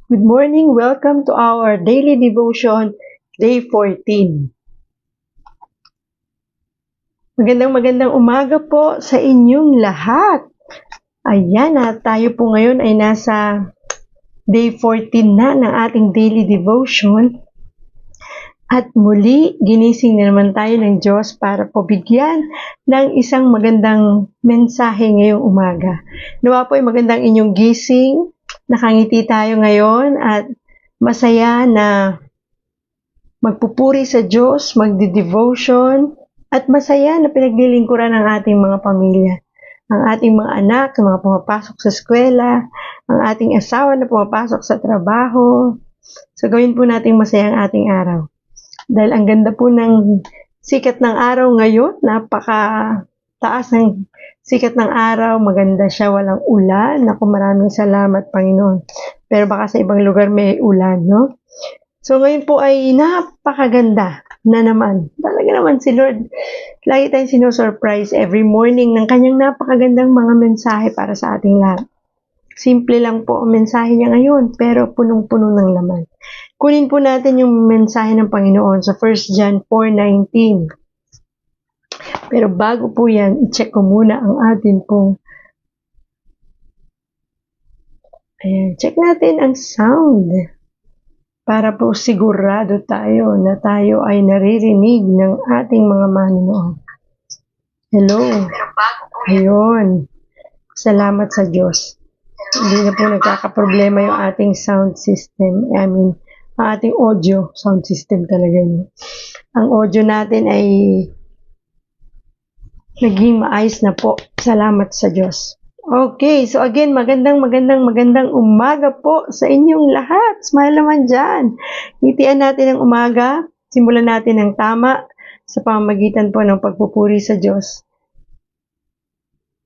Good morning. Welcome to our daily devotion, day 14. Magandang umaga po sa inyong lahat. Ayan, tayo po ngayon ay nasa day 14 na ng ating daily devotion. At muli, ginising na naman tayo ng Diyos para po bigyan ng isang magandang mensahe ngayong umaga. Nawa po ay magandang inyong gising. Nakangiti tayo ngayon at masaya na magpupuri sa Diyos, magdi-devotion, at masaya na pinaglilingkuran ang ating mga pamilya. Ang ating mga anak na mga pumapasok sa eskwela, ang ating asawa na pumapasok sa trabaho. So gawin po natin masaya ang ating araw. Dahil ang ganda po ng sikat ng araw ngayon, napaka-taas ng sikat ng araw, maganda siya, walang ulan. Naku, maraming salamat, Panginoon. Pero baka sa ibang lugar may ulan, no? So ngayon po ay napakaganda na naman. Talaga naman si Lord, lagi tayong sino-surprise every morning ng kanyang napakagandang mga mensahe para sa ating lahat. Simple lang po ang mensahe niya ngayon, pero punong-puno ng laman. Kunin po natin yung mensahe ng Panginoon sa 1 John 4:19. Pero bago po yan, i-check ko muna ang atin pong check natin ang sound para po sigurado tayo na tayo ay naririnig ng ating mga manonood. Hello. Ayun. Salamat sa Diyos. Hindi na po nagkakaproblema yung ating sound system. Ang ating audio sound system talaga yun. Ang audio natin ay naging maayos na po. Salamat sa Diyos. Okay, so again, magandang umaga po sa inyong lahat. Smile naman dyan. Ngitian natin ang umaga. Simulan natin ng tama sa pamamagitan po ng pagpupuri sa Diyos.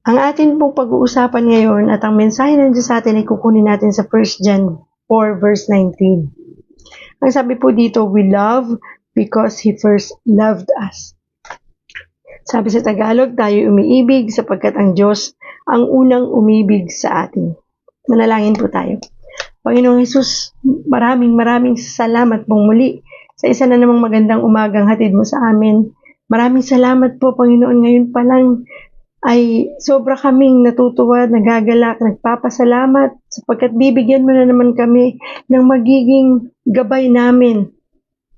Ang atin pong pag-uusapan ngayon at ang mensahe ng Diyos sa atin ay kukunin natin sa 1 John 4 verse 19. Ang sabi po dito, we love because He first loved us. Sabi sa Tagalog, tayo umiibig sapagkat ang Diyos ang unang umibig sa atin. Manalangin po tayo. Panginoong Hesus, maraming salamat pong muli sa isa na namang magandang umagang hatid mo sa amin. Maraming salamat po, Panginoon, ngayon pa lang ay sobra kaming natutuwa, nagagalak, nagpapasalamat sapagkat bibigyan mo na naman kami ng magiging gabay namin,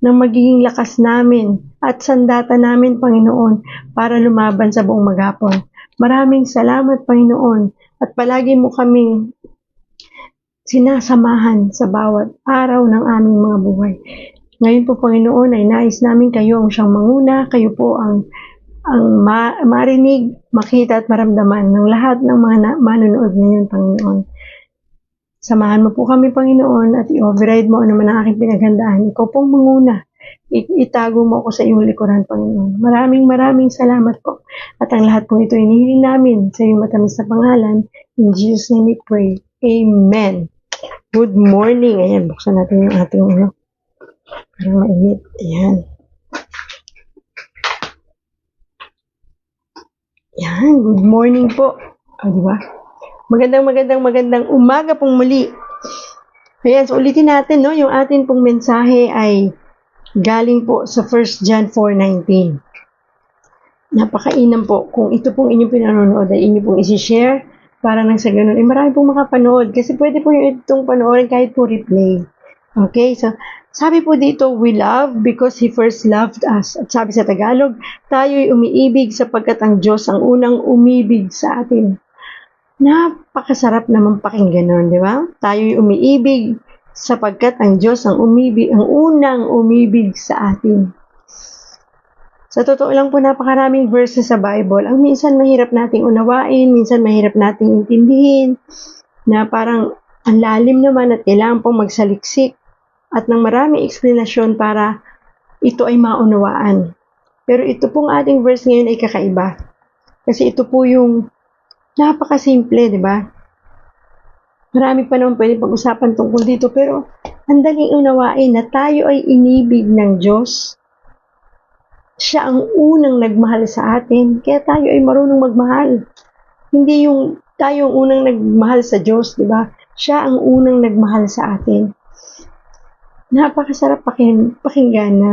ng magiging lakas namin at sandata namin, Panginoon, para lumaban sa buong maghapon. Maraming salamat, Panginoon, at palagi mo kaming sinasamahan sa bawat araw ng aming mga buhay. Ngayon po, Panginoon, ay nais namin kayo ang siyang manguna, kayo po ang marinig, makita at maramdaman ng lahat ng mga manonood ngayon, Panginoon. Samahan mo po kami, Panginoon, at i-override mo naman ang aking pinaghandaan. Ikaw pong manguna. Itago mo ako sa iyong likuran, Panginoon. Maraming salamat po. At ang lahat po ito inihiling namin sa iyong matamis na pangalan. In Jesus' name we pray. Amen. Good morning. Ayan, buksan natin yung ating parang mainit. Ayan. Yan, good morning po. Di ba? Magandang umaga pong muli. Ayan, so ulitin natin, no? Yung atin pong mensahe ay galing po sa 1 John 4:19. Napakainam po. Kung ito pong inyong pinanonood ay inyo pong isi-share para nang sa ganun, marami pong makapanood. Kasi pwede po yung itong panoorin kahit po replay. Okay, so sabi po dito, we love because He first loved us. At sabi sa Tagalog, tayo'y umiibig sapagkat ang Diyos ang unang umibig sa atin. Napakasarap naman pakinggan nun, di ba? Tayo'y umiibig sapagkat ang Diyos ang unang umibig sa atin. Sa totoo lang po, napakaraming verses sa Bible. Ang minsan mahirap nating unawain, minsan mahirap nating intindihin, na parang ang lalim naman at kailangan pong magsaliksik at ng maraming eksplanasyon para ito ay maunawaan. Pero ito pong ating verse ngayon ay kakaiba. Kasi ito po yung napakasimple, di ba? Marami pa naman pwede pag-usapan tungkol dito, pero ang daling unawain na tayo ay inibig ng Diyos. Siya ang unang nagmahal sa atin, kaya tayo ay marunong magmahal. Hindi yung tayo ang unang nagmahal sa Diyos, di ba? Siya ang unang nagmahal sa atin. Napakasarap pakinggan na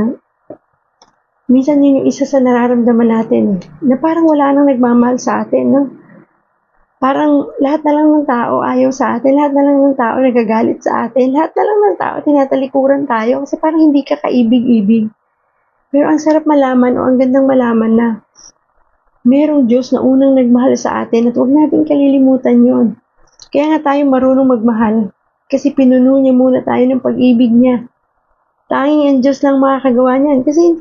minsan yun yung isa sa nararamdaman natin, na parang wala nang nagmamahal sa atin, no? Parang lahat na lang ng tao ayaw sa atin, lahat na lang ng tao nagagalit sa atin, lahat na lang ng tao tinatalikuran tayo kasi parang hindi ka kaibig-ibig. Pero ang sarap malaman o ang gandang malaman na merong Diyos na unang nagmahal sa atin at huwag natin kalilimutan yon. Kaya nga tayo marunong magmahal kasi pinuno niya muna tayo ng pag-ibig niya. Tanging ang Diyos lang makakagawa niyan kasi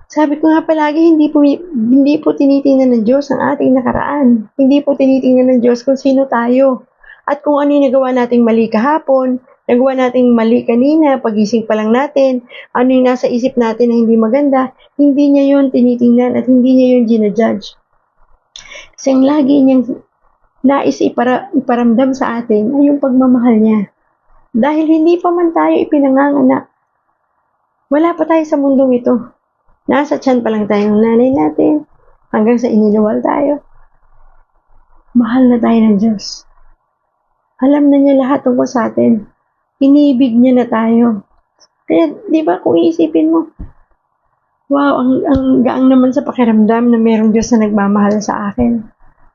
sabi ko nga palagi, hindi po tinitingnan ng Diyos ang ating nakaraan. Hindi po tinitingnan ng Diyos kung sino tayo. At kung ano yung nagawa nating mali kahapon, nagawa nating mali kanina, pagising pa lang natin, ano yung nasa isip natin na hindi maganda, hindi niya yun tinitingnan at hindi niya yun ginajudge. Kasi ang lagi niyang nais iparamdam sa atin ay yung pagmamahal niya. Dahil hindi pa man tayo ipinanganganak, wala pa tayo sa mundong ito. Nasa tiyan pa lang tayo ng nanay natin, hanggang sa iniluwal tayo. Mahal na tayo ng Diyos. Alam na niya lahat tungkol sa atin. Iniibig niya na tayo. Kaya, di ba, kung iisipin mo, wow, ang gaang naman sa pakiramdam na mayroong Diyos na nagmamahal sa akin.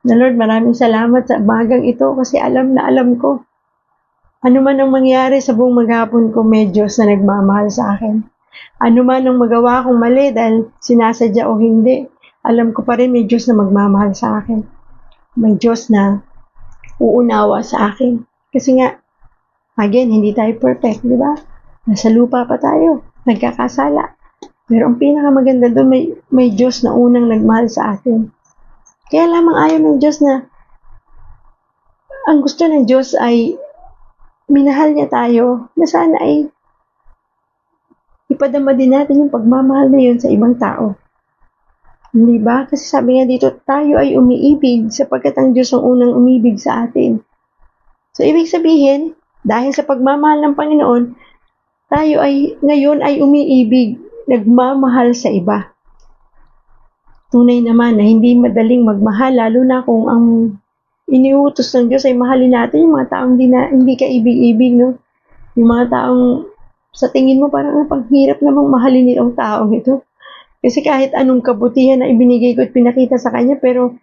Na Lord, maraming salamat sa bagang ito kasi alam na alam ko. Ano man ang mangyari sa buong maghapon ko, may Diyos na nagmamahal sa akin. Ano man ang magawa kong mali dahil sinasadya o hindi, alam ko pa rin may Diyos na magmamahal sa akin. May Diyos na uunawa sa akin. Kasi nga, again, hindi tayo perfect, di ba? Nasa lupa pa tayo, nagkakasala. Pero ang pinakamaganda doon, may Diyos na unang nagmahal sa atin. Kaya lamang ayaw ng Diyos na, ang gusto ng Diyos ay minahal niya tayo, na sana ay ipadama din natin yung pagmamahal na yun sa ibang tao. Hindi ba? Kasi sabi nga dito, tayo ay umiibig sapagkat ang Diyos ang unang umibig sa atin. So, ibig sabihin, dahil sa pagmamahal ng Panginoon, tayo ay ngayon ay umiibig, nagmamahal sa iba. Tunay naman na hindi madaling magmahal, lalo na kung ang iniutos ng Diyos ay mahalin natin yung mga taong hindi ka ibig-ibig, no? Yung mga taong sa tingin mo parang panghirap namang mahalin itong taong ito. Kasi kahit anong kabutihan na ibinigay ko at pinakita sa kanya, pero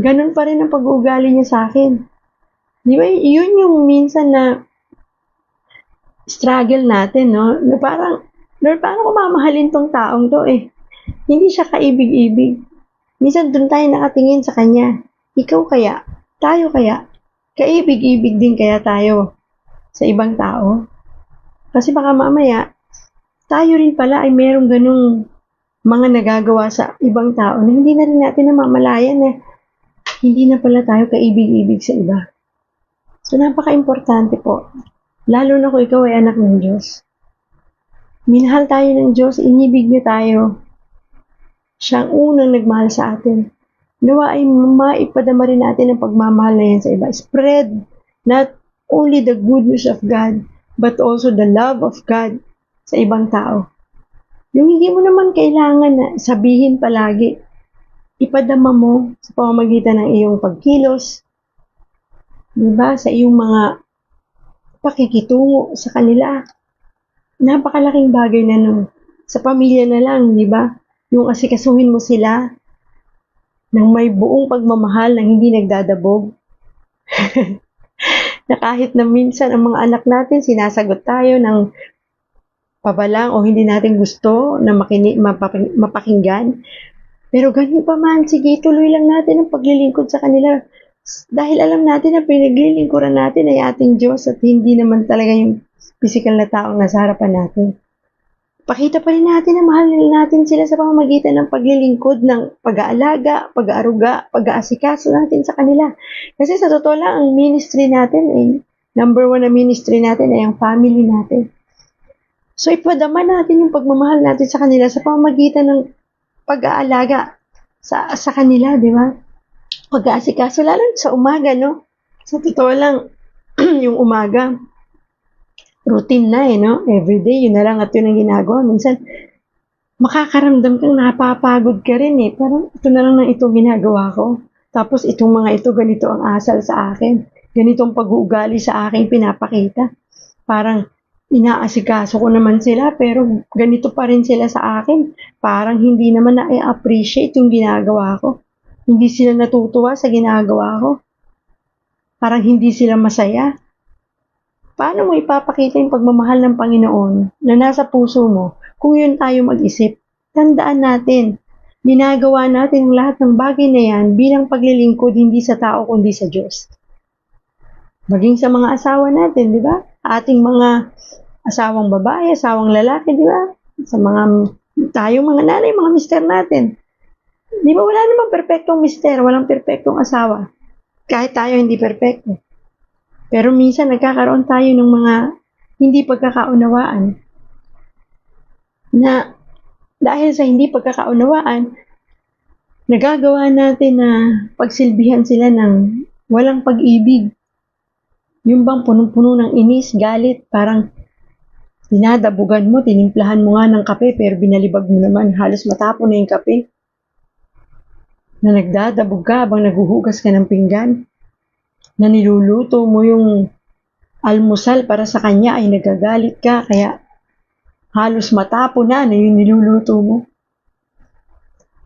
ganun pa rin ang pag-uugali niya sa akin. Di ba? Yun yung minsan na struggle natin, no? Na parang, Lord, paano ko mamahalin tong taong to eh? Hindi siya kaibig-ibig. Minsan doon tayo nakatingin sa kanya. Ikaw kaya? Tayo kaya? Kaibig-ibig din kaya tayo sa ibang tao? Kasi baka mamaya, tayo rin pala ay merong ganung mga nagagawa sa ibang tao na hindi na rin natin namamalayan na hindi na pala tayo kaibig-ibig sa iba. So, napaka-importante po. Lalo na kung ikaw ay anak ng Diyos. Minahal tayo ng Diyos, inibig niya tayo. Siya ang unang nagmahal sa atin. Nawa ay maipadama rin natin ang pagmamahal na yan sa iba. Spread not only the good news of God, but also the love of God sa ibang tao. Yung hindi mo naman kailangan na sabihin palagi, ipadama mo sa pamamagitan ng iyong pagkilos, diba? Sa iyong mga pakikitungo sa kanila. Napakalaking bagay na nun. Sa pamilya na lang, diba? Yung asikasuhin mo sila ng may buong pagmamahal na hindi nagdadabog. Na kahit na minsan ang mga anak natin, sinasagot tayo ng pabalang o hindi natin gusto na mapakinggan. Pero ganun pa man, sige, tuloy lang natin ang paglilingkod sa kanila. Dahil alam natin na pinaglilingkuran natin ay ating Diyos at hindi naman talaga yung physical na taong nasa harapan natin. Pakita pa rin natin na mahal natin sila sa pamamagitan ng paglilingkod, ng pag-aalaga, pag-aaruga, pag-aasikaso natin sa kanila. Kasi sa totoo lang, ang ministry natin, number one na ministry natin ay ang family natin. So, ipadama natin yung pagmamahal natin sa kanila sa pamamagitan ng pag-aalaga sa kanila, di ba? Pag-aasikaso, lalo sa umaga, no? Sa totoo lang, yung umaga, routine na no? Everyday, yun na lang at yun ang ginagawa. Minsan, makakaramdam kang napapagod ka rin Parang ito na lang ito ginagawa ko. Tapos itong mga ito, ganito ang asal sa akin. ganitong pag-uugali sa aking pinapakita. Parang inaasikaso ko naman sila pero ganito pa rin sila sa akin. Parang hindi naman na-appreciate yung ginagawa ko. Hindi sila natutuwa sa ginagawa ko. Parang hindi sila masaya. Paano mo ipapakita yung pagmamahal ng Panginoon na nasa puso mo kung yun tayo mag-isip? Tandaan natin, ginagawa natin ang lahat ng bagay na yan bilang paglilingkod hindi sa tao kundi sa Diyos. Maging sa mga asawa natin, di ba? Ating mga asawang babae, asawang lalaki, di ba? Sa mga tayong mga nanay, mga mister natin. Di ba wala namang perpektong mister, walang perpektong asawa. Kahit tayo hindi perpekto. Pero minsan nagkakaroon tayo ng mga hindi pagkakaunawaan na dahil sa hindi pagkakaunawaan, nagagawa natin na pagsilbihan sila ng walang pag-ibig. Yung bang punong-puno ng inis, galit, parang dinadabugan mo, tinimplahan mo nga ng kape pero binalibag mo naman, halos matapon na yung kape. Na nagdadabog ka habang naguhugas ka ng pinggan. Na niluluto mo yung almusal para sa kanya ay nagagalit ka kaya halos matapo na yung niluluto mo.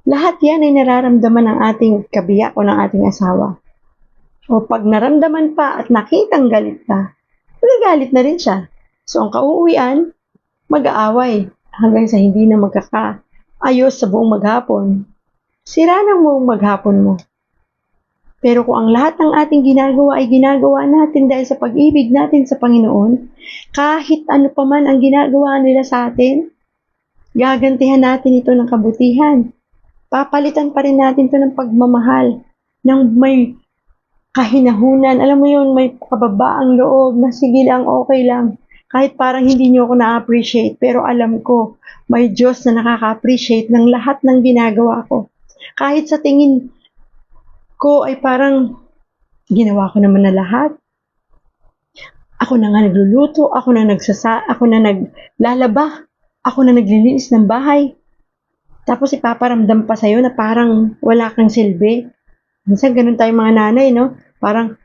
Lahat yan ay nararamdaman ng ating kabiyak o ng ating asawa. O pag naramdaman pa at nakitang galit ka, magagalit na rin siya. So ang kauuwian, mag-aaway hanggang sa hindi na magkakaayos sa buong maghapon. Sira ng buong maghapon mo. Pero kung ang lahat ng ating ginagawa ay ginagawa natin dahil sa pag-ibig natin sa Panginoon, kahit ano pa man ang ginagawa nila sa atin, gagantihan natin ito ng kabutihan. Papalitan pa rin natin ito ng pagmamahal, ng may kahinahunan. Alam mo yun, may kababaang loob na sige lang, okay lang. Kahit parang hindi nyo ako na-appreciate, pero alam ko, may Diyos na nakaka-appreciate ng lahat ng ginagawa ko. Kahit sa tingin ko ay parang ginawa ko naman na lahat. Ako na nga nagluluto, ako na naglalaba, ako na naglilinis ng bahay. Tapos ipaparamdam pa sa'yo na parang wala kang silbi. Minsan ganun tayong mga nanay, no? Parang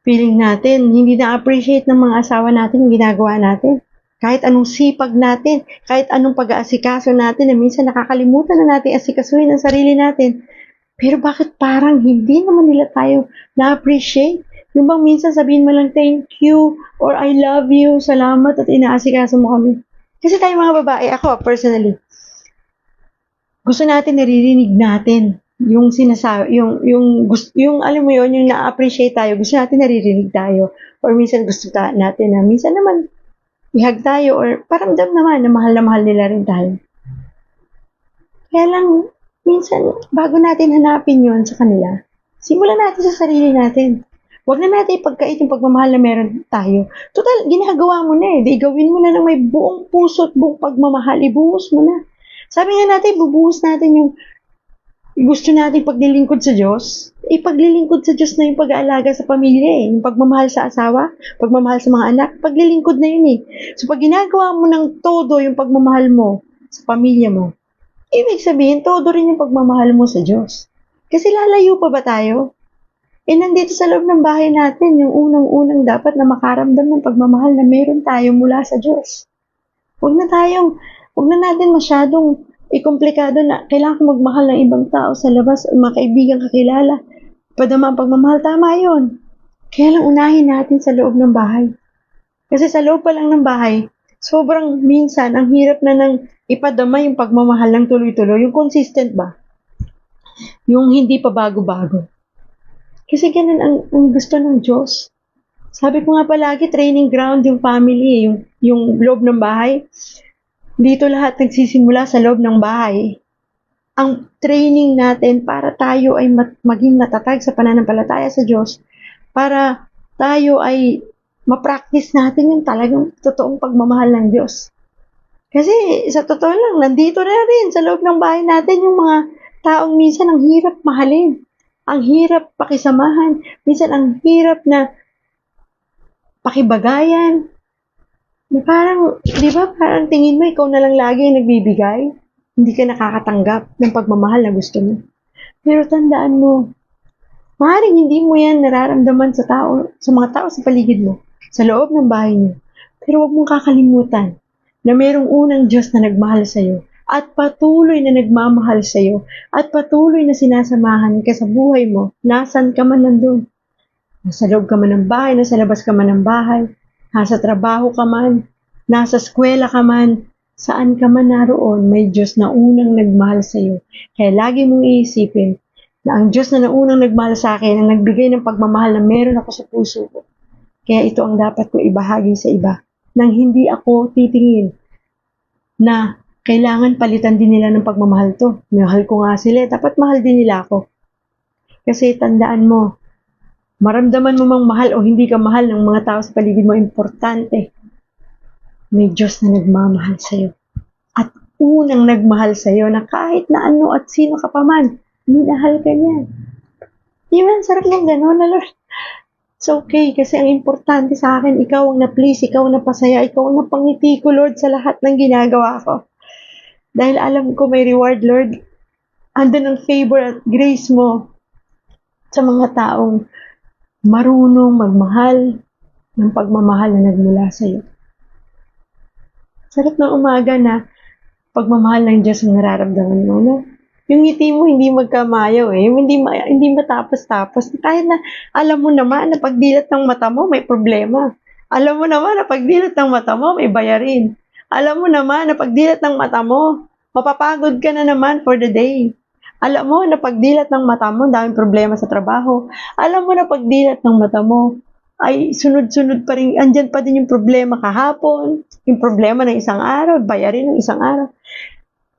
feeling natin, hindi na-appreciate ng mga asawa natin yung ginagawa natin. Kahit anong sipag natin, kahit anong pag-aasikaso natin, na minsan nakakalimutan na natin asikasuhin ang sarili natin. Pero bakit parang hindi naman nila tayo na-appreciate? Yung bang minsan sabihin mo lang, thank you, or I love you, salamat, at inaasikaso mo kami. Kasi tayo mga babae, ako personally, gusto natin naririnig natin yung sinasabi, yung alam mo yun, yung na-appreciate tayo, gusto natin naririnig tayo. Or minsan gusto natin na, minsan naman, ihag tayo, or paramdam naman na mahal nila rin tayo. Kaya lang, minsan, bago natin hanapin yon sa kanila, simulan natin sa sarili natin. Huwag na natin ipagkait yung pagmamahal na meron tayo. Total, ginagawa mo na eh. Di gawin mo na ng may buong puso at buong pagmamahal. Ibuhos mo na. Sabi nga natin, bubuhos natin yung gusto natin paglilingkod sa Diyos. Ipaglilingkod sa Diyos na yung pag-aalaga sa pamilya eh. Yung pagmamahal sa asawa, pagmamahal sa mga anak, paglilingkod na yun eh. So pag ginagawa mo ng todo yung pagmamahal mo sa pamilya mo, ibig sabihin, todo rin yung pagmamahal mo sa Diyos. Kasi lalayo pa ba tayo? Nandito sa loob ng bahay natin, yung unang-unang dapat na makaramdam ng pagmamahal na meron tayo mula sa Diyos. Huwag na natin masyadong ikomplikado na kailangan ko magmahal ng ibang tao sa labas, mga kaibigan kakilala. Padama ang pagmamahal, tama yun. Kaya lang unahin natin sa loob ng bahay. Kasi sa loob pa lang ng bahay, sobrang minsan, ang hirap na nang ipadama yung pagmamahal ng tuloy-tuloy. Yung consistent ba? Yung hindi pa bago-bago. Kasi ganun ang gusto ng Diyos. Sabi ko nga palagi, training ground yung family, yung loob ng bahay. Dito lahat nagsisimula sa loob ng bahay. Ang training natin para tayo ay maging matatag sa pananampalataya sa Diyos, para tayo ay ma-practice natin yung talagang totoong pagmamahal ng Diyos. Kasi sa totoo lang, nandito na rin sa loob ng bahay natin yung mga taong minsan ang hirap mahalin. Ang hirap pakisamahan. Minsan ang hirap na pakibagayan. Na parang, di ba, parang tingin mo ikaw na lang lagi yung nagbibigay. Hindi ka nakakatanggap ng pagmamahal na gusto mo. Pero tandaan mo, Maaaring hindi mo yan nararamdaman sa mga tao sa paligid mo, sa loob ng bahay niyo. Pero huwag mong kakalimutan na mayroong unang Diyos na nagmahal sa'yo at patuloy na nagmamahal sa'yo at patuloy na sinasamahan ka sa buhay mo. Nasaan ka man nandun? Nasa loob ka man ng bahay, nasa labas ka man ng bahay, nasa trabaho ka man, nasa eskwela ka man, saan ka man naroon, may Diyos na unang nagmahal sa'yo. Kaya lagi mong iisipin na ang Diyos na naunang nagmahal sa akin, ang nagbigay ng pagmamahal na meron ako sa puso ko. Kaya ito ang dapat ko ibahagi sa iba. Nang hindi ako titingin na kailangan palitan din nila ng pagmamahal to. Mahal ko nga sila, dapat mahal din nila ako. Kasi tandaan mo, maramdaman mo mang mahal o hindi ka mahal ng mga tao sa paligid mo, importante. May Diyos na nagmamahal sa'yo. At unang nagmahal sa'yo na kahit na ano at sino ka pa man, minahal ka niya. Di ba? Sarap ng gano'n na Lord. It's okay kasi ang importante sa akin, ikaw ang na-please, ikaw ang napasaya, ikaw ang napangiti ko Lord sa lahat ng ginagawa ko. Dahil alam ko may reward Lord. Andun ang favor at grace mo sa mga taong marunong magmahal ng pagmamahal na nagmula sa iyo. Sarap ng umaga na pagmamahal ng Diyos ang nararamdaman mo, no? Yung ngiti mo hindi magkamayaw hindi matapos-tapos. Kahit na alam mo naman na pagdilat ng mata mo may problema. Alam mo naman na pagdilat ng mata mo may bayarin. Alam mo naman na pagdilat ng mata mo, mapapagod ka na naman for the day. Alam mo na pagdilat ng mata mo, daming problema sa trabaho. Alam mo na pagdilat ng mata mo, ay sunod-sunod pa rin, andyan pa din yung problema kahapon, yung problema ng isang araw, bayarin ng isang araw.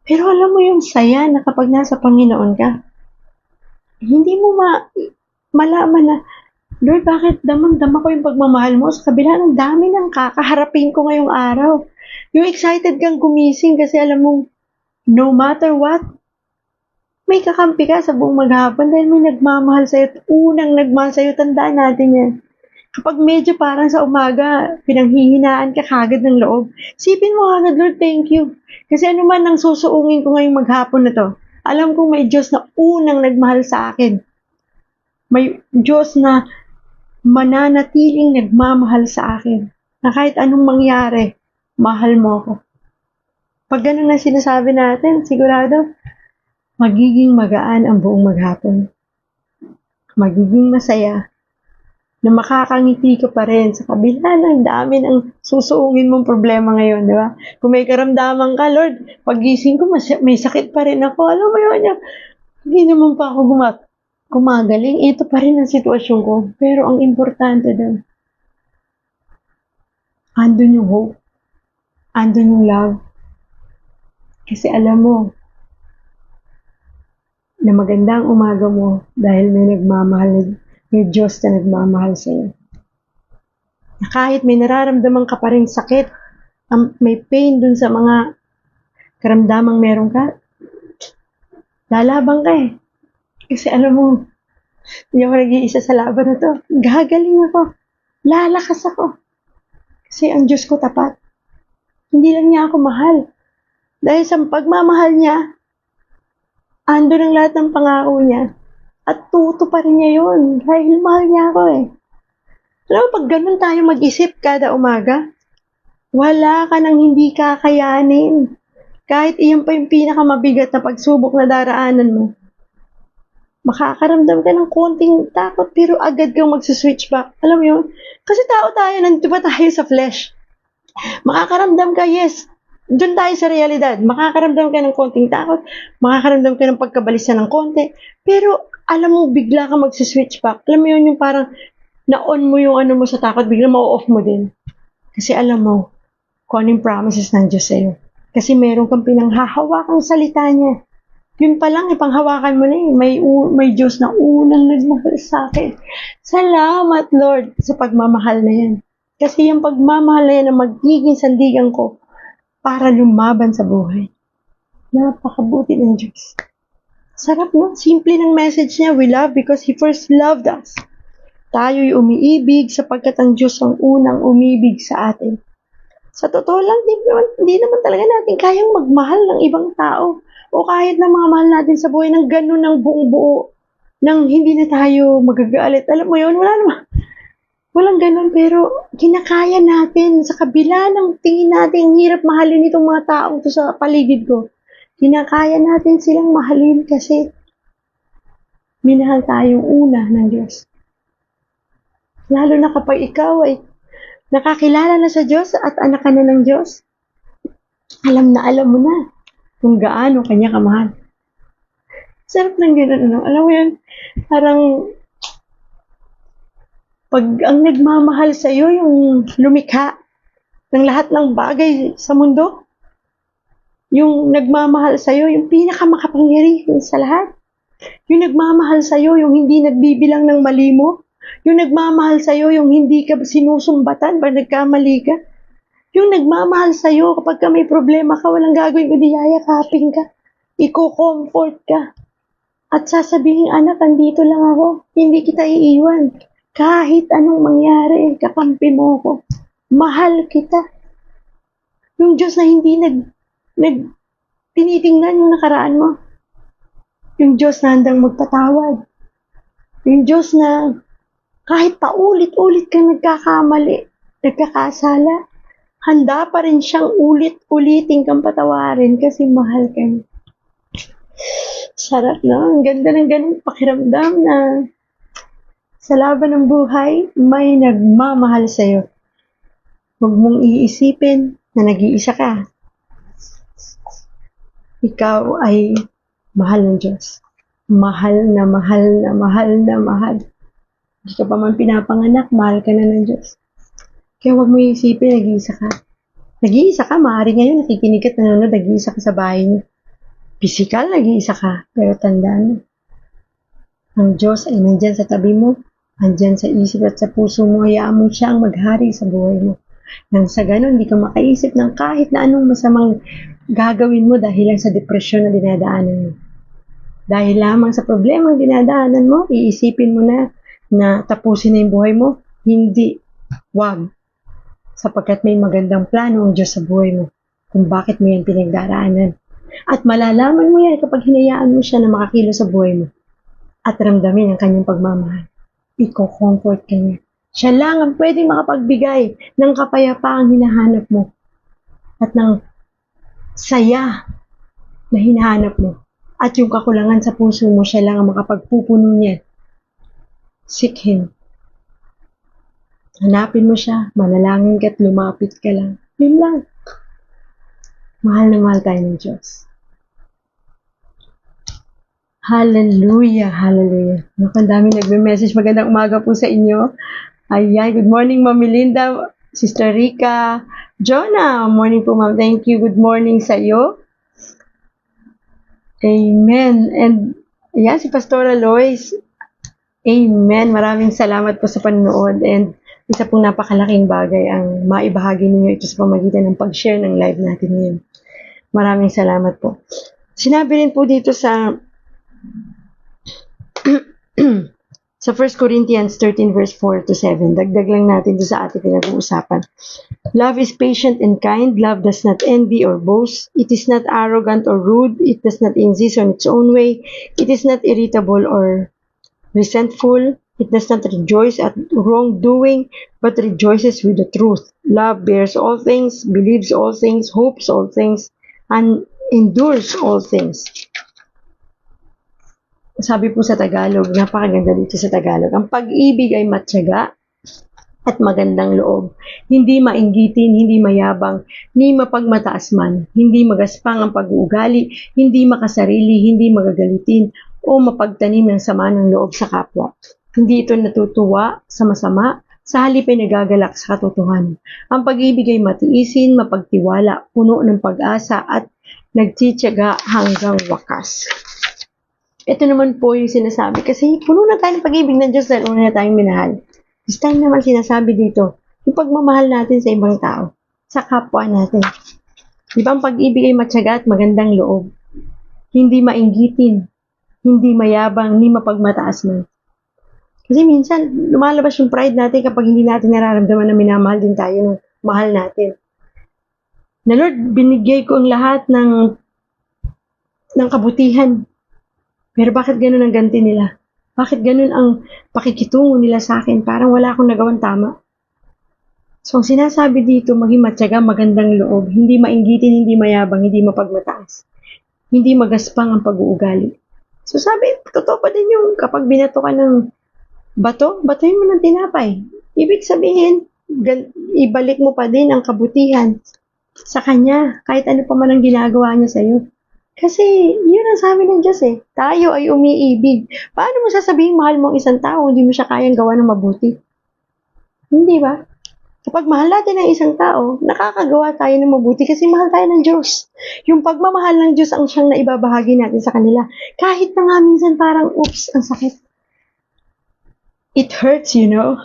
Pero alam mo yung saya na kapag nasa Panginoon ka, hindi mo malaman na, Lord, bakit damang-dama ko yung pagmamahal mo sa kabila ng dami ng kakaharapin ko ngayong araw. Yung excited kang gumising kasi alam mong, no matter what, may kakampi ka sa buong maghapon dahil may nagmamahal sa'yo at unang nagmahal sa'yo, tandaan natin yan. Kapag medyo parang sa umaga, pinanghihinaan ka kagad ng loob, sipin mo kagad, Lord, thank you. Kasi ano man ang susuungin ko ngayong maghapon na to, alam kong may Diyos na unang nagmahal sa akin. May Diyos na mananatiling nagmamahal sa akin. Na kahit anong mangyari, mahal mo ako. Pag ganun na sinasabi natin, sigurado, magiging magaan ang buong maghapon. Magiging masaya na makakangiti ka pa rin sa kabila ng dami ng susuungin mong problema ngayon, di ba? Kung may karamdaman ka, Lord, pagising ko, may sakit pa rin ako. Alam mo yun, hindi naman pa ako gumagaling. Ito pa rin ang sitwasyon ko. Pero ang importante doon, andun yung hope. Andun yung love. Kasi alam mo, na magandang umaga mo dahil may Diyos na nagmamahal sa iyo. Na kahit may nararamdaman ka pa rin sakit, may pain dun sa mga karamdamang meron ka, lalabang ka eh. Kasi alam mo, hindi ako nag-iisa sa laban na to. Gagaling ako. Lalakas ako. Kasi ang Diyos ko tapat. Hindi lang niya ako mahal. Dahil sa pagmamahal niya, ando ng lahat ng pangako niya. At tuto pa rin niya yun. Dahil mahal niya ako eh. Alam mo, pag ganun tayo mag-isip kada umaga, wala ka nang hindi kakayanin. Kahit iyan pa yung pinakamabigat na pagsubok na daraanan mo. Makakaramdam ka ng konting takot pero agad kang magsuswitch back. Alam mo yun? Kasi tao tayo, nandito pa tayo sa flesh. Makakaramdam ka, yes. Doon tayo sa realidad. Makakaramdam ka ng konting takot. Makakaramdam ka ng pagkabalisa ng konti. Pero alam mo, bigla ka magsuswitch back. Alam mo yun, yung parang na-on mo yung ano mo sa takot, bigla ma-off mo din. Kasi alam mo, kung anong promises ng Diyos sa'yo. Kasi meron kang pinanghahawakang salita niya. Yun pa lang, ipanghawakan mo na eh. May Diyos na unang nagmahal sa akin. Salamat, Lord, sa pagmamahal na yan. Kasi yung pagmamahal na yan ang magiging sandigan ko para lumaban sa buhay. Napakabuti ng Diyos. Sarap no? Simple ng message niya. We love because He first loved us. Tayo'y umiibig sapagkat ang Diyos ang unang umibig sa atin. Sa totoo lang, hindi naman talaga natin kayang magmahal ng ibang tao o kahit na mga mahal natin sa buhay ng ganun ng buong buo. nang hindi na tayo magagalit. Alam mo yun, walang ganun, pero kinakaya natin sa kabila ng tingin natin hirap mahalin itong mga taong to sa paligid ko. Kinakaya natin silang mahalin kasi minahal tayong una ng Diyos. Lalo na kapag ikaw ay nakakilala na sa Diyos at anak ka na ng Diyos, alam mo na kung gaano kanya kamahal. Sarap ng gano'n, ano? Alam mo yun, parang pag ang nagmamahal sa'yo, yung lumikha ng lahat ng bagay sa mundo, yung nagmamahal sa'yo, yung pinakamakapangyarihan sa lahat, yung nagmamahal sa'yo, yung hindi nagbibilang ng mali mo, yung nagmamahal sa'yo, yung hindi ka sinusumbatan pag nagkamali ka, yung nagmamahal sa'yo kapag ka may problema ka, walang gagawin kundi yayakapin ka, iko-comfort ka, at sasabihin, anak, andito lang ako, hindi kita iiwan. Kahit anong mangyari, kakampi mo ko. Mahal kita. Yung Diyos na hindi tinitingnan yung nakaraan mo. Yung Diyos na handang magpatawad. Yung Diyos na kahit paulit-ulit kang nagkakamali, nagkakasala, handa pa rin siyang ulit-ulitin kang patawarin kasi mahal ka niya. Sarap, no? Ang ganda ng ganung pakiramdam na sa laban ng buhay, may nagmamahal sa'yo. Huwag mong iisipin na nag-iisa ka. Ikaw ay mahal ng Diyos. Mahal na mahal na mahal na mahal. Hindi ka pa man pinapanganak, mahal ka na ng Diyos. Kaya huwag mo iisipin, nag-iisa ka. Nag-iisa ka, maaari ngayon, nakikinig at nanonood, nag-iisa ka sa bahay niyo. Physical, nag-iisa ka. Pero tandaan mo, ang Diyos ay nandyan sa tabi mo, nandyan sa isip at sa puso mo, hayaan mo siya ang maghari sa buhay mo. Nang sa ganon, hindi ka makaisip ng kahit na anong masamang gagawin mo dahil lang sa depresyon na dinadaanan mo. Dahil lamang sa problema ang dinadaanan mo, iisipin mo na tapusin na yung buhay mo, hindi, wag. Sapagkat may magandang plano ang Diyos sa buhay mo kung bakit mo yan pinagdaraanan. At malalaman mo yan kapag hinayaan mo siya na makakilos sa buhay mo at ramdamin ang kanyang pagmamahal. Iko-comfort ka niya. Siya lang ang pwedeng makapagbigay ng kapayapaang hinahanap mo at ng saya na hinahanap mo. At yung kakulangan sa puso mo, siya lang ang makapagpupuno niya. Seek Him. Hanapin mo siya, manalangin ka at lumapit ka lang. Yun lang. Mahal na mahal tayo ng Diyos. Hallelujah, hallelujah. Naku, ang dami nagme-message. Magandang umaga po sa inyo. Ayan, good morning, Ma'am Melinda, Sister Rica, Jonah. Morning po, Ma'am. Thank you. Good morning sa iyo. Amen. And ayan, si Pastora Lois. Amen. Maraming salamat po sa panonood. And isa pong napakalaking bagay ang maibahagi ninyo ito sa pamagitan ng pag-share ng live natin ngayon. Maraming salamat po. Sinabi rin po dito sa 1 Corinthians 13 verse 4 to 7. Dagdag lang natin doon sa ating pinag-uusapan. Love is patient and kind. Love does not envy or boast. It is not arrogant or rude. It does not insist on its own way. It is not irritable or resentful. It does not rejoice at wrongdoing, but rejoices with the truth. Love bears all things, believes all things, hopes all things, and endures all things. Sabi po sa Tagalog, napakaganda dito sa Tagalog, ang pag-ibig ay matyaga at magandang loob. Hindi mainggitin, hindi mayabang, ni mapagmataas man, hindi magaspang ang pag-uugali, hindi makasarili, hindi magagalitin, o mapagtanim ng sama ng loob sa kapwa. Hindi ito natutuwa sa masama, sa halip ay nagagalak sa katotohanan. Ang pag-ibig ay matiisin, mapagtiwala, puno ng pag-asa at nagtitiyaga hanggang wakas. Ito naman po yung sinasabi. Kasi puno na tayo ng pag-ibig ng Diyos dahil una na tayong minahal. This time naman sinasabi dito, yung pagmamahal natin sa ibang tao, sa kapwa natin. Di ba ang pag-ibig ay matyaga at magandang loob? Hindi mainggitin, hindi mayabang, ni mapagmataas man. Kasi minsan, lumalabas yung pride natin kapag hindi natin nararamdaman na minamahal din tayo ng mahal natin. Na Lord, binigay ko ang lahat ng kabutihan. Pero bakit ganun ang ganti nila? Bakit ganun ang pakikitungo nila sa akin? Parang wala akong nagawang tama. So, ang sinasabi dito, maging matyaga, magandang loob, hindi mainggitin, hindi mayabang, hindi mapagmataas, hindi magaspang ang pag-uugali. So, sabi, totoo pa din yung kapag binato ka ng bato, batuhin mo ng tinapay. Ibig sabihin, ibalik mo pa din ang kabutihan sa kanya, kahit ano pa man ang ginagawa niya sa'yo. Kasi, yun ang sabi ng Diyos eh. Tayo ay umiibig. Paano mo sasabihin mahal mo ang isang tao, hindi mo siya kayang gawa ng mabuti? Hindi ba? Kapag mahal natin ang isang tao, nakakagawa tayo ng mabuti kasi mahal tayo ng Diyos. Yung pagmamahal ng Diyos ang siyang naibabahagi natin sa kanila. Kahit na nga minsan parang, oops, ang sakit. It hurts, you know?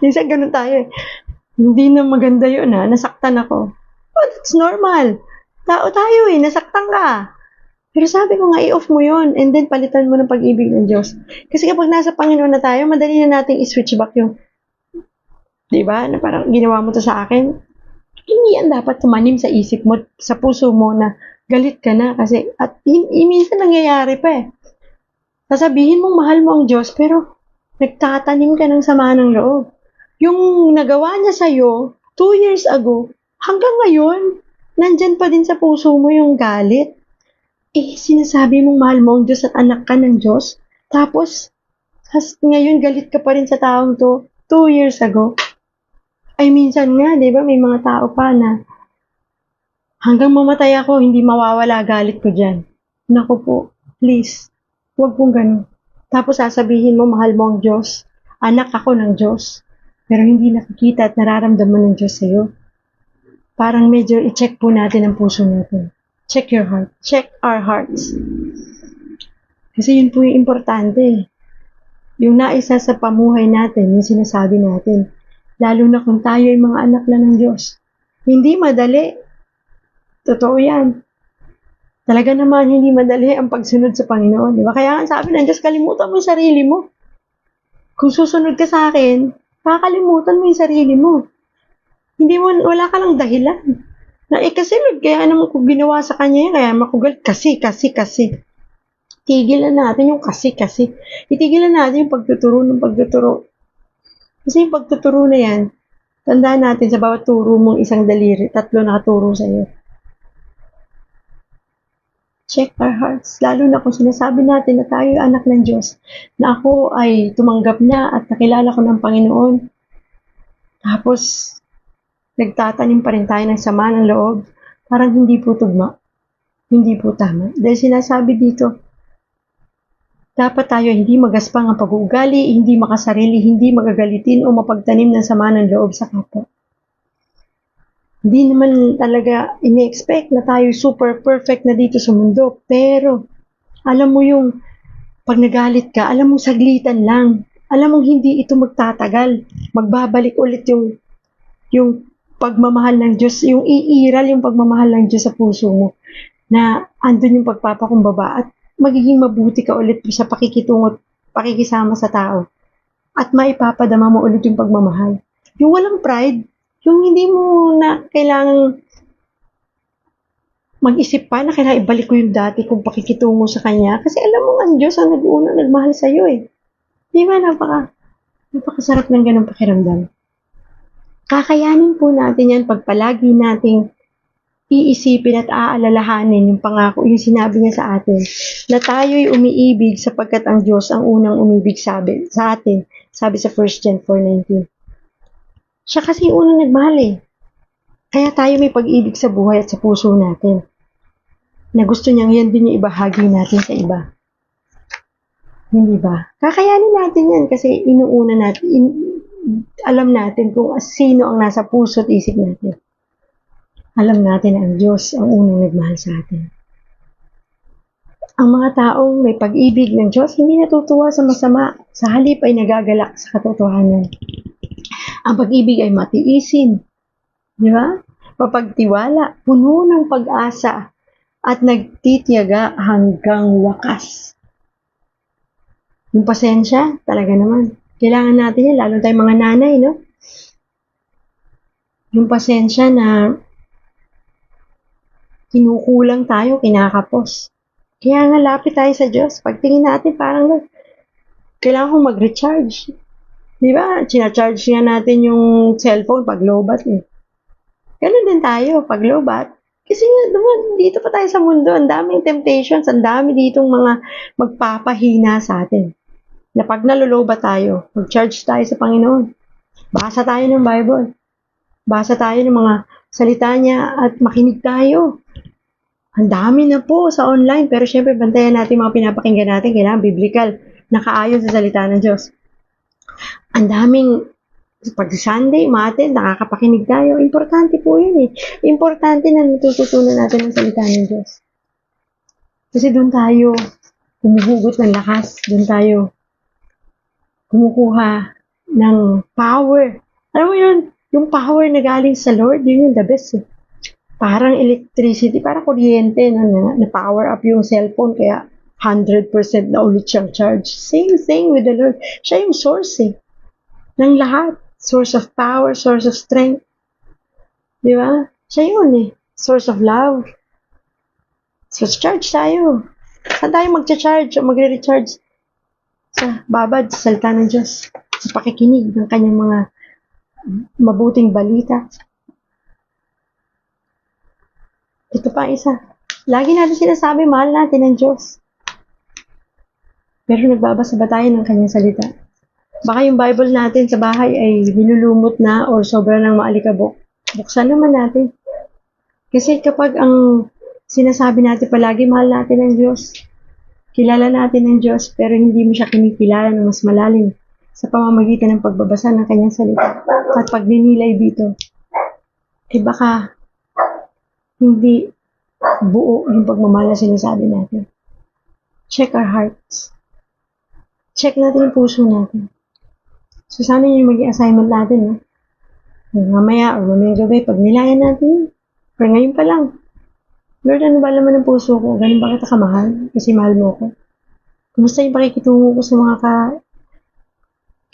Minsan ganun tayo eh. Hindi na maganda yun ha, nasaktan ako. Oh, that's normal. Tao tayo eh, nasaktan ka. Pero sabi ko nga, i-off mo yon and then palitan mo ng pag-ibig ng Diyos. Kasi kapag nasa Panginoon na tayo, madali na nating i-switch back yung, di ba, na parang ginawa mo to sa akin. Hindi yan dapat tumanim sa isip mo, sa puso mo na galit ka na kasi, at minsan nangyayari pa eh. Sasabihin mong mahal mo ang Diyos, pero nagtatanim ka ng sama ng loob. Yung nagawa niya sa'yo 2 years ago, hanggang ngayon, nandyan pa din sa puso mo yung galit. Eh, sinasabi mong mahal mo ang Diyos at anak ka ng Diyos, tapos, ngayon galit ka pa rin sa taong to 2 years ago. Ay, minsan nga, di ba, may mga tao pa na hanggang mamatay ako, hindi mawawala galit ko dyan. Naku po, please, huwag pong ganun. Tapos sasabihin mo, mahal mo ang Diyos, anak ako ng Diyos, pero hindi nakikita at nararamdaman ng Diyos sa'yo. Parang medyo i-check po natin ang puso natin. Check your heart. Check our hearts. Kasi yun po yung importante. Yung naisa sa pamuhay natin, yung sinasabi natin. Lalo na kung tayo ay mga anak na ng Diyos. Hindi madali. Totoo yan. Talaga naman, hindi madali ang pagsunod sa Panginoon. Diba? Kaya nga sabi ng Diyos, kalimutan mo yung sarili mo. Kung susunod ka sa akin, kakalimutan mo yung sarili mo. Hindi mo, wala ka lang dahilan. Na kasi Lord, kaya naman ko ginawa sa kanya yan, kaya makugal, kasi. Tigilan natin yung kasi. Itigilan natin yung pagtuturo ng pagtuturo. Kasi yung pagtuturo na yan, tandaan natin sa bawat turo mong isang daliri, 3 nakaturo sa iyo. Check our hearts. Lalo na kung sinasabi natin na tayo anak ng Diyos, na ako ay tumanggap na at nakilala ko ng Panginoon. Tapos, nagtatanim pa rin tayo ng sama ng loob, parang hindi po tugma. Hindi po tama. Dahil sinasabi dito, dapat tayo hindi magaspang ang pag-uugali, hindi makasarili, hindi magagalitin o mapagtanim ng sama ng loob sa kapwa. Hindi naman talaga ini-expect na tayo super perfect na dito sa mundo. Pero, alam mo yung pag nagalit ka, alam mong saglitan lang. Alam mong hindi ito magtatagal. Magbabalik ulit yung pagmamahal ng Diyos, yung iiral yung pagmamahal ng Diyos sa puso mo, na andun yung pagpapakumbaba at magiging mabuti ka ulit sa pakikitungo at pakikisama sa tao. At maipapadama mo ulit yung pagmamahal. Yung walang pride, yung hindi mo na kailangang mag-isip pa na kailangan ibalik ko yung dati kung pakikitungo sa Kanya. Kasi alam mo ang Diyos ang nag-una, nagmahal sa'yo eh. Di ba, napakasarap ng ganong pakiramdam. Kakayanin po natin yan pag palagi nating iisipin at aalalahanin yung pangako, yung sinabi niya sa atin, na tayo'y umiibig sapagkat ang Diyos ang unang umibig sa atin, sabi sa 1 John 4:19. Siya kasi unang nagmahal eh. Kaya tayo may pag-ibig sa buhay at sa puso natin, na gusto niyang yan din yung ibahagi natin sa iba. Hindi ba? Kakayanin natin yan kasi inuuna natin, alam natin kung sino ang nasa puso at isip natin. Alam natin na ang Diyos ang unang nagmahal sa atin. Ang mga taong may pag-ibig ng Diyos hindi natutuwa sa masama, sa halip ay nagagalak sa katotohanan. Ang pag-ibig ay matiisin, di ba? Mapagtiwala, puno ng pag-asa, at nagtitiyaga hanggang wakas. Yung pasensya, talaga naman. Kailangan natin yan, lalo tayong mga nanay, no? Yung pasensya na kinukulang tayo, kinakapos. Kaya nga lapit tayo sa Diyos. Pagtingin natin, parang kailangan kong mag-recharge. Di ba? Charge nga natin yung cellphone pag lowbat eh. Ganun din tayo pag lowbat. Kasi nga, dito pa tayo sa mundo, ang daming temptations, ang dami ditong mga magpapahina sa atin. Na pag nalulobat tayo, mag-charge tayo sa Panginoon. Basa tayo ng Bible. Basa tayo ng mga salita niya at makinig tayo. Ang dami na po sa online, pero syempre bantayan natin mga pinapakinggan natin, kailangan biblical, nakaayon sa salita ng Diyos. Ang daming, pag Sunday, umaten, nakakapakinig tayo. Importante po yun eh. Importante na natututunan natin ang salita ng Diyos. Kasi doon tayo humuhugot ng lakas. Doon tayo kumukuha ng power. Alam mo yun, yung power na galing sa Lord, yun yung the best eh. Parang electricity, parang kuryente na power up yung cellphone, kaya 100% na ulit siyang charge. Same thing with the Lord. Siya yung source eh. Ng lahat. Source of power, source of strength. Di ba? Siya yun eh. Source of love. So, charge tayo. Saan tayo magcha-charge o magre-recharge? Sa babad, sa salita ng Diyos. Sa pakikinig ng kanyang mga mabuting balita. Ito pa isa. Lagi natin sinasabi, mahal natin ang Diyos. Pero nagbabasa ba tayo ng kanyang salita? Baka yung Bible natin sa bahay ay nilulumot na or sobra ng maalikabok. Buksan naman natin. Kasi kapag ang sinasabi natin palagi, mahal natin ang Diyos, kilala natin ang Diyos, pero hindi mo siya kinikilala ng mas malalim sa pamamagitan ng pagbabasa ng kanyang salita at pagninilay dito, eh baka hindi buo yung pagmamahal na sinasabi natin. Check our hearts. Check natin yung puso natin. So, sana yung maging assignment natin, no? Mamaya or mamaya gabi, pag nilayan natin, or ngayon pa lang, Lord, ano ba laman ng puso ko? Ganun ba kita kamahal? Kasi mahal mo ko. Kumusta yung pakikitungo ko sa mga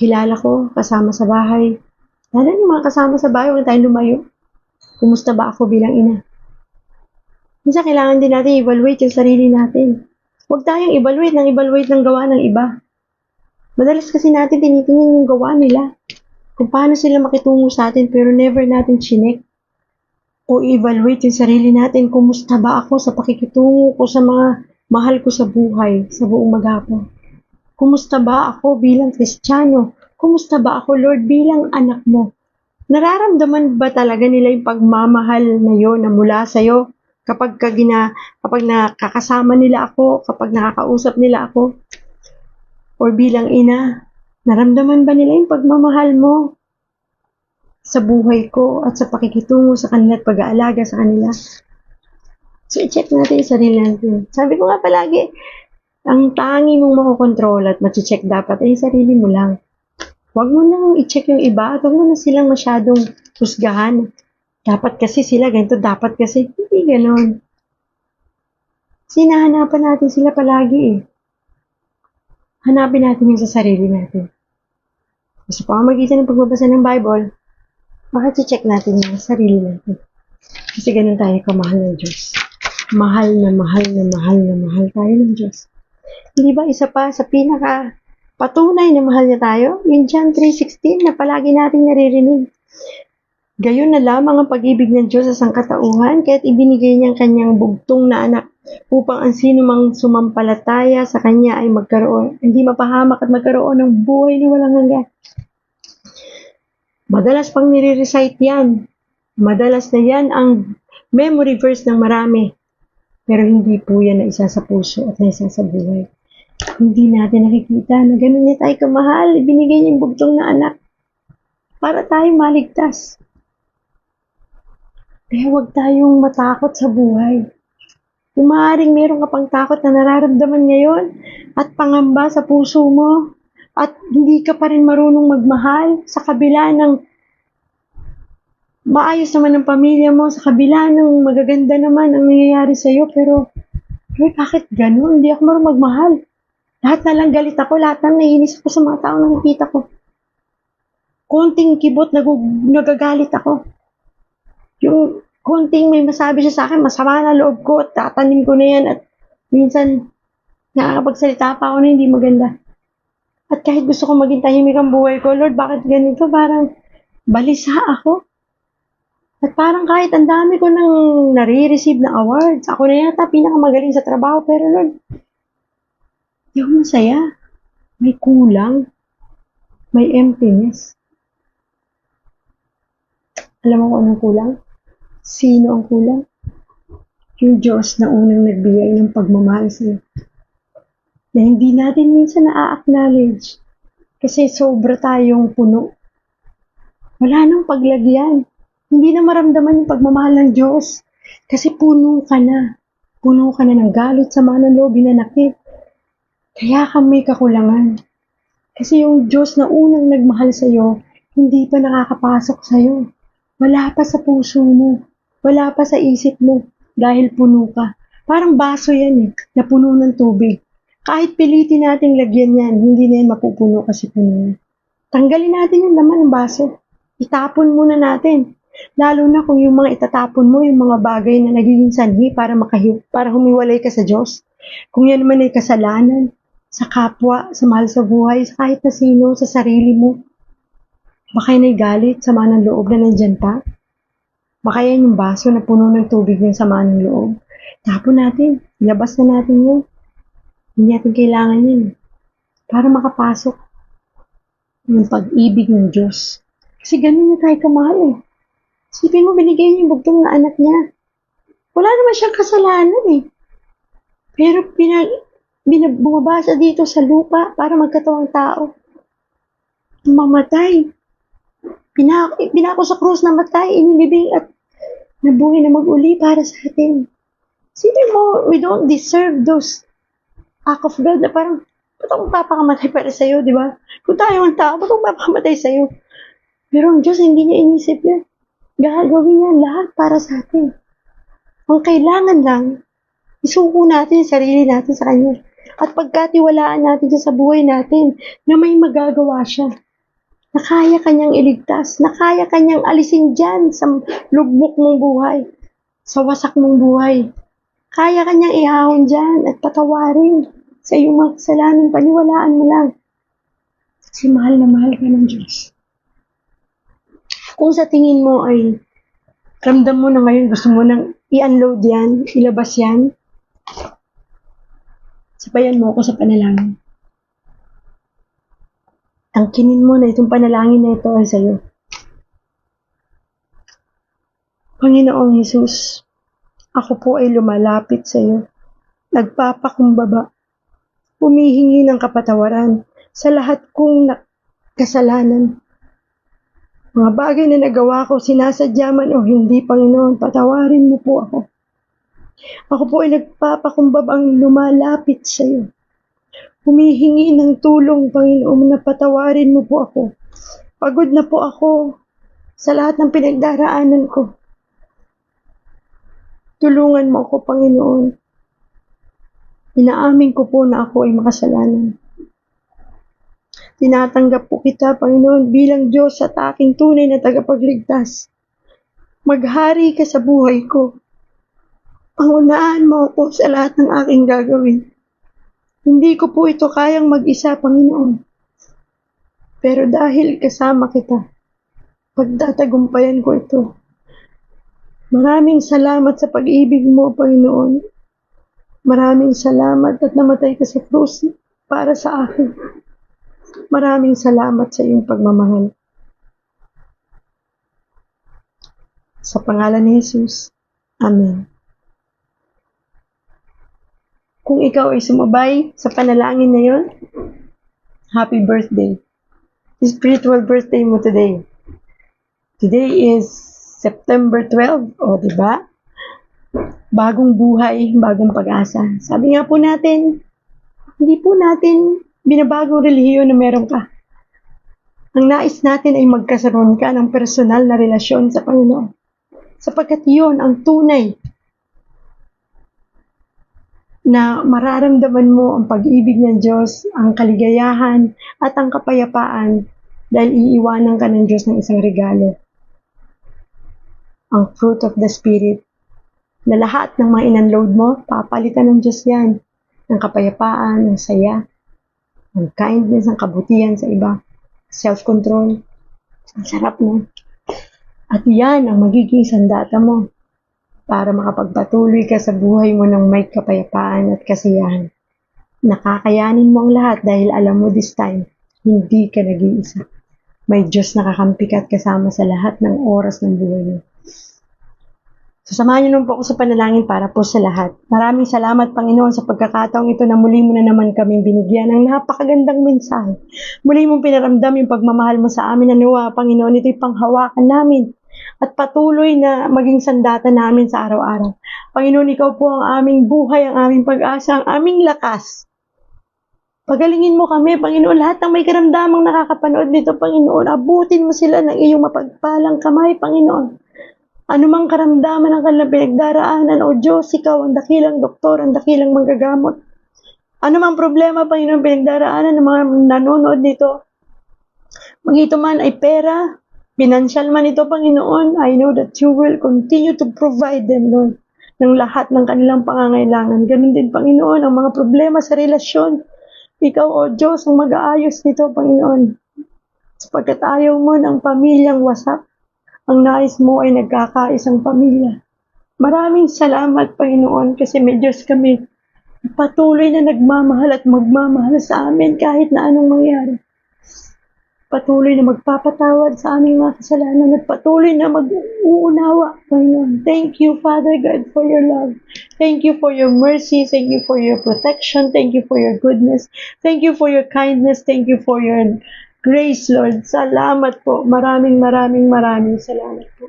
kilala ko, kasama sa bahay? Lalo yung mga kasama sa bahay, huwag tayong lumayo. Kumusta ba ako bilang ina? Minsan kailangan din natin evaluate yung sarili natin. Huwag tayong evaluate ng gawa ng iba. Madalas kasi natin tinitingnan yung gawa nila. Kung paano sila makitungo sa atin, pero never natin chinek o evaluate yung sarili natin. Kumusta ba ako sa pakikitungo ko sa mga mahal ko sa buhay, sa buong maghapon? Kumusta ba ako bilang Kristiyano? Kumusta ba ako, Lord, bilang anak mo? Nararamdaman ba talaga nila yung pagmamahal na yon na mula sa'yo kapag nakakasama nila ako, kapag nakakausap nila ako? Or bilang ina, naramdaman ba nila yung pagmamahal mo sa buhay ko at sa pakikitungo sa kanila at pag-aalaga sa kanila? So, i-check natin yung sarili natin. Sabi ko nga palagi, ang tangi mong makokontrol at machi-check dapat ay yung sarili mo lang. Huwag mo nang i-check yung iba at huwag mo na silang masyadong husgahan. Dapat kasi sila ganito, dapat kasi hindi ganon. Sinahanapan natin sila palagi eh. Hanapin natin yung sa sarili natin. Sa pamamagitan ng pagbabasa ng Bible, check natin yung sarili natin. Kasi ganun tayo kamahal ng Diyos. Mahal na mahal na mahal na mahal tayo ng Diyos. Hindi ba isa pa sa pinaka patunay na mahal niya tayo? Yung John 3:16 na palagi nating naririnig. Gayon na lamang ang pag-ibig ng Diyos sa sangkatauhan, kaya't ibinigay niya ang kanyang bugtong na anak upang ang sino mang sumampalataya sa kanya ay hindi mapahamak at magkaroon ng buhay na walang hanggan. Madalas pang nire-recite yan. Madalas na yan ang memory verse ng marami. Pero hindi po yan na isa sa puso at na isa sa buhay. Hindi natin nakikita na ganun niya tayo kamahal. Ibinigay niya yung bugtong na anak para tayo maligtas. Kaya huwag tayong matakot sa buhay. Kung maaaring meron ka pang takot na nararamdaman ngayon at pangamba sa puso mo at hindi ka pa rin marunong magmahal sa kabila ng maayos naman ng pamilya mo, sa kabila ng magaganda naman ang nangyayari sa'yo, pero bakit ganun? Hindi ako marunong magmahal. Lahat na lang galit ako, lahat na naiinis ako sa mga taong nakikita ko. Konting kibot, nagagalit ako. Yung konting may masabi siya sa akin, masama na loob ko, tatanim ko na yan at minsan nakakapagsalita pa ako na hindi maganda. At kahit gusto ko maging tahimik ang buhay ko, Lord, bakit ganito? Parang balisa ako. At parang kahit ang dami ko nang nare-receive na awards, ako na yata pinakamagaling sa trabaho, pero Lord, di ako masaya. May kulang. May emptiness. Alam mo kung anong kulang? Sino ang kulang? Yung Diyos na unang nagbigay ng pagmamahal sa'yo. Na hindi natin minsan na-acknowledge kasi sobra tayong puno. Wala nang paglagyan. Hindi na maramdaman yung pagmamahal ng Diyos kasi puno ka na. Puno ka na ng galit, sama ng loob, binanakit. Kaya ka may kakulangan. Kasi yung Diyos na unang nagmahal sa'yo, hindi pa nakakapasok sa'yo. Wala pa sa puso mo. Wala pa sa isip mo dahil puno ka. Parang baso yan na puno ng tubig. Kahit pilitin nating lagyan yan, hindi na yan mapupuno kasi puno yan. Tanggalin natin yung laman ng baso. Itapon muna natin. Lalo na kung yung mga itatapon mo, yung mga bagay na nagiging sanhi para humiwalay ka sa Diyos. Kung yan naman ay kasalanan, sa kapwa, sa mahal sa buhay, sa kahit na sino, sa sarili mo. Baka yan ay galit, sama ng loob na nandyan pa. Baka yan yung baso na puno ng tubig ng sama ng loob. Tapon natin, ilabas na natin yan. Hindi natin kailangan yan. Para makapasok yung pag-ibig ng Diyos. Kasi ganun na tayo kamahal Isipin mo, binigay niya yung bugtong na anak niya. Wala naman siyang kasalanan Pero bumaba siya dito sa lupa para magkatawang tao. Mamatay. Pinako sa krus, namatay, inilibing at nabuhay na mag-uli para sa atin. Isipin mo, we don't deserve those act of God na parang, ba't akong papakamatay para sa'yo, di ba? Kung tayo ang tao, ba't akong papakamatay sa'yo? Pero ang Diyos, hindi niya inisip yan. Gagawin niya lahat para sa atin. Ang kailangan lang, isuko natin sarili natin sa Kanya. At pagkatiwalaan natin siya sa buhay natin na may magagawa siya. Na kaya Kanyang iligtas. Na kaya Kanyang alisin dyan sa lugmok mong buhay. Sa wasak mong buhay. Kaya Kanyang ihahon dyan at patawarin sa iyong mga kasalanan. Paniwalaan mo lang. Kasi mahal na mahal ka ng Diyos. Kung sa tingin mo ay ramdam mo na ngayon, gusto mo nang i-unload yan, ilabas yan, sabayan mo ako sa panalangin. Tangkinin mo na itong panalangin na ito ay sa'yo. Panginoong Jesus, ako po ay lumalapit sa'yo. Nagpapakumbaba. Humihingi ng kapatawaran sa lahat kong kasalanan. Mga bagay na nagawa ko, sinasadya man o hindi, Panginoon, patawarin mo po ako. Ako po ay nagpapakumbabang lumalapit sa iyo. Humihingi ng tulong, Panginoon, na patawarin mo po ako. Pagod na po ako sa lahat ng pinagdaraanan ko. Tulungan mo ako, Panginoon. Inaamin ko po na ako ay makasalanan. Tinatanggap po kita, Panginoon, bilang Diyos at aking tunay na tagapagligtas. Maghari ka sa buhay ko. Pangunahan mo ako sa lahat ng aking gagawin. Hindi ko po ito kayang mag-isa, Panginoon. Pero dahil kasama kita, pagtatagumpayan ko ito. Maraming salamat sa pag-ibig mo, Panginoon. Maraming salamat at namatay ka sa krus para sa akin. Maraming salamat sa iyong pagmamahal. Sa pangalan ni Jesus. Amen. Kung ikaw ay sumabay sa panalangin na yon, happy birthday. Spiritual birthday mo today. Today is September 12. O, diba? Bagong buhay, bagong pag-asa. Sabi nga po natin, hindi po natin binabagong relihiyon na meron ka. Ang nais natin ay magkasaroon ka ng personal na relasyon sa Panginoon. Sapagkat yun ang tunay na mararamdaman mo ang pag-ibig ng Diyos, ang kaligayahan at ang kapayapaan dahil iiwanan ka ng Diyos ng isang regalo. Ang fruit of the Spirit. Na lahat ng mga in-unload mo, papalitan ng Diyos yan. Ng kapayapaan, ng saya. ang kindness, ang kabutihan sa iba, self-control. Ang sarap, no? At yan ang magiging sandata mo para makapagpatuloy ka sa buhay mo ng may kapayapaan at kasiyahan. Nakakayanin mo ang lahat dahil alam mo this time, hindi ka nag-iisa. May Diyos na kakampi ka at kasama sa lahat ng oras ng buhay mo. So, samahan niyo naman po ako sa panalangin para po sa lahat. Maraming salamat, Panginoon, sa pagkakataong ito na muli mo na naman kaming binigyan ng napakagandang mensahe. Muli mong pinaramdam yung pagmamahal mo sa amin na nawa, Panginoon, ito'y panghawakan namin at patuloy na maging sandata namin sa araw-araw. Panginoon, ikaw po ang aming buhay, ang aming pag-asa, ang aming lakas. Pagalingin mo kami, Panginoon, lahat ng may karamdamang nakakapanood nito, Panginoon, abutin mo sila ng iyong mapagpalang kamay, Panginoon. Anumang karamdaman ng kanilang pinagdaraanan, o Diyos, ikaw ang dakilang doktor, ang dakilang manggagamot. Anumang problema, Panginoon, pinagdaraanan ng mga nanonood nito, magito man ay pera, financial man ito, Panginoon, I know that you will continue to provide them, Lord, ng lahat ng kanilang pangangailangan. Ganun din, Panginoon, ang mga problema sa relasyon. Ikaw, O Diyos, ang mag-aayos nito, Panginoon. Sapagkat ayaw mo ng pamilyang wasak. Ang nais mo ay nagkakaisang pamilya. Maraming salamat, Panginoon, kasi may Diyos kami. Patuloy na nagmamahal at magmamahal sa amin kahit na anong mangyari. Patuloy na magpapatawad sa aming mga kasalanan at patuloy na mag-uunawa, Panginoon. Thank you, Father God, for your love. Thank you for your mercy. Thank you for your protection. Thank you for your goodness. Thank you for your kindness. Thank you for your grace, Lord. Salamat po. Maraming salamat po.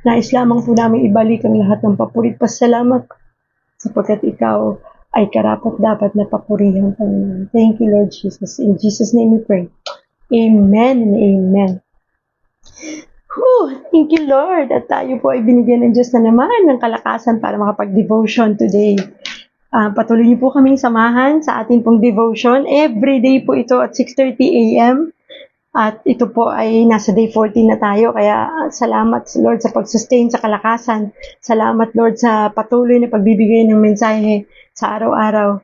Nais lamang po namin ibalik ang lahat ng papurit pasalamat sapagkat ikaw ay karapat-dapat na papurihan, Panginoon. Thank you, Lord Jesus. In Jesus' name we pray. Amen and amen. Thank you, Lord. At tayo po ay binigyan ng Diyos na naman ng kalakasan para makapag-devotion today. Patuloy niyo po kaming samahan sa ating pong devotion. Every day po ito at 6:30 a.m. At ito po ay nasa day 14 na tayo. Kaya salamat, Lord, sa pag-sustain sa kalakasan. Salamat, Lord, sa patuloy na pagbibigay ng mensahe sa araw-araw.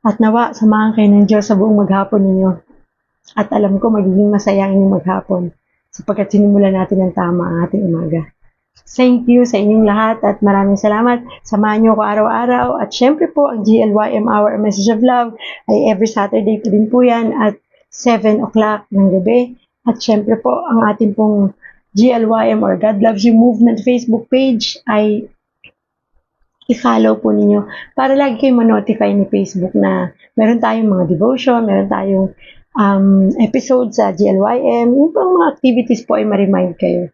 At nawa, samahan kayo ng Diyos sa buong maghapon ninyo. At alam ko, magiging masaya ang inyong maghapon sapagkat sinimulan natin ng tama ang ating umaga. Thank you sa inyong lahat at maraming salamat. Samahan niyo ako araw-araw at syempre po ang GLYM Hour Message of Love ay every Saturday po din po yan at 7 o'clock ng gabi. At syempre po ang ating pong GLYM or God Loves You Movement Facebook page ay i-follow po ninyo para lagi kayong ma-notify ni Facebook na meron tayong mga devotion, meron tayong episode sa GLYM, yung pang mga activities po ay ma-remind kayo.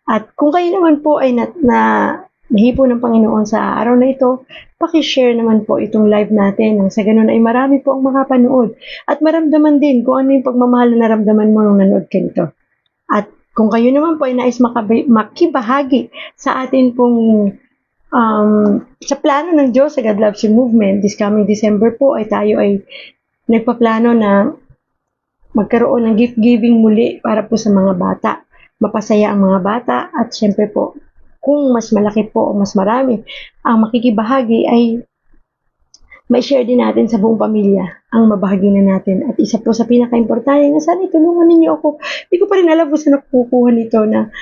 At kung kayo naman po ay nahipo ng Panginoon sa araw na ito, pakishare naman po itong live natin. Nang sa ganun ay marami po ang makapanood. At maramdaman din kung ano yung pagmamahal na naramdaman mo nung nanood ka nito. At kung kayo naman po ay nais makibahagi sa atin pong sa plano ng Diyos sa God Loves You Movement, this coming December po ay tayo ay nagpaplano na magkaroon ng gift giving muli para po sa mga bata. Mapasaya ang mga bata at syempre po, kung mas malaki po o mas marami ang makikibahagi ay may share din natin sa buong pamilya ang mabahagi na natin. At isa po sa pinaka-importante na sana itulungan ninyo ako. Hindi ko pa rin alam kung saan nakukuha nito na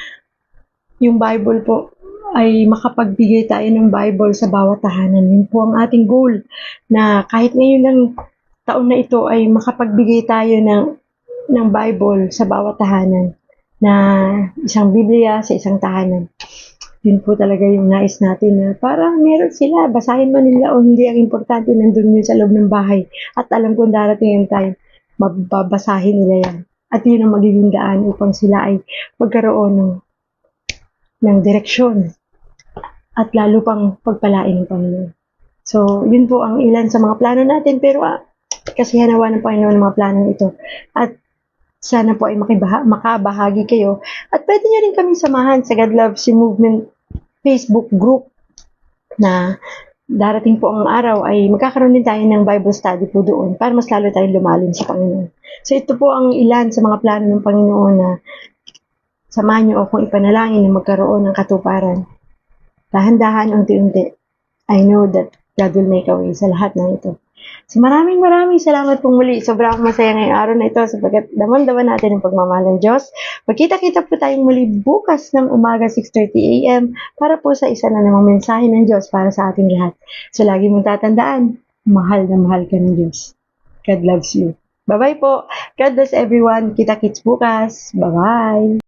yung Bible po ay makapagbigay tayo ng Bible sa bawat tahanan. Yun po ang ating goal na kahit ngayon lang taon na ito ay makapagbigay tayo ng Bible sa bawat tahanan. Na isang Biblia sa isang tahanan. Yun po talaga yung nais natin na parang meron sila, basahin man nila o hindi, ang importante nandun yun sa loob ng bahay. At alam kong darating yung time, mababasahin nila yan. At yun ang magiging daan upang sila ay magkaroon ng direksyon at lalo pang pagpalain ng Panginoon. So, yun po ang ilan sa mga plano natin, pero kasi hanawa ng Panginoon ng mga plano ito. At sana po ay makabahagi kayo. At pwede nyo rin kami samahan sa God Loves You Movement Facebook group na darating po ang araw ay magkakaroon din tayo ng Bible study po doon para mas lalo tayong lumalim sa Panginoon. So ito po ang ilan sa mga plano ng Panginoon na samahan nyo akong ipanalangin na magkaroon ng katuparan. Dahan-dahan, unti-unti. I know that God will make a way sa lahat ng ito. So maraming salamat pong muli. Sobrang akong masaya ngayong araw na ito sapagkat daman-daman natin ang pagmamahal ng Diyos. Magkita-kita po tayong muli bukas ng umaga 6:30 a.m. para po sa isa na namang mensahe ng Diyos para sa ating lahat. So lagi mong tatandaan, mahal na mahal ka ng Diyos. God loves you. Bye-bye po. God bless everyone. Kita-kits bukas. Bye-bye.